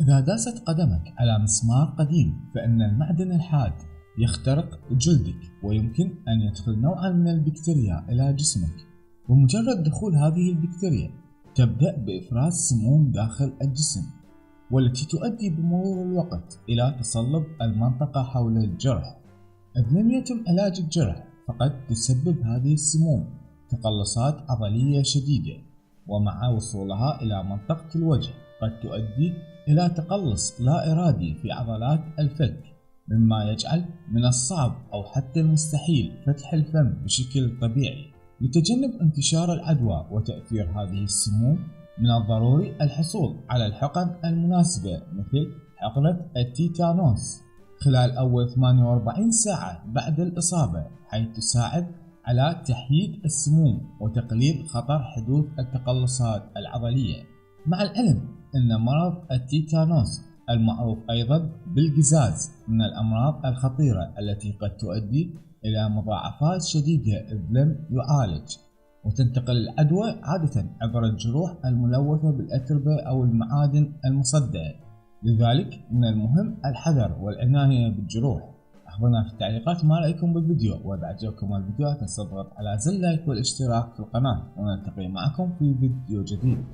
إذا داست قدمك على مسمار قديم فإن المعدن الحاد يخترق جلدك ويمكن أن يدخل نوعا من البكتيريا إلى جسمك. بمجرد دخول هذه البكتيريا تبدأ بإفراز سموم داخل الجسم، والتي تؤدي بمرور الوقت إلى تصلب المنطقة حول الجرح. إذ لم يتم علاج الجرح فقد تسبب هذه السموم تقلصات عضلية شديدة، ومع وصولها إلى منطقة الوجه قد تؤدي إلى تقلص لا إرادي في عضلات الفك، مما يجعل من الصعب أو حتى المستحيل فتح الفم بشكل طبيعي. لتجنب انتشار العدوى وتأثير هذه السموم، من الضروري الحصول على الحقن المناسبة مثل حقنة التيتانوس خلال أول 48 ساعة بعد الإصابة، حيث تساعد على تحييد السموم وتقليل خطر حدوث التقلصات العضلية. مع العلم أن مرض التيتانوس المعروف أيضا بالقزاز من الأمراض الخطيرة التي قد تؤدي إلى مضاعفات شديدة إذ لم يعالج، وتنتقل العدوى عادة عبر الجروح الملوثة بالأتربة أو المعادن المصدعة. لذلك من المهم الحذر والعناية بالجروح. أخبرنا في التعليقات ما رأيكم بالفيديو، وإذا عجبكم الفيديو لا تنسوا الضغط على زر لايك والاشتراك في القناة، ونلتقي معكم في فيديو جديد.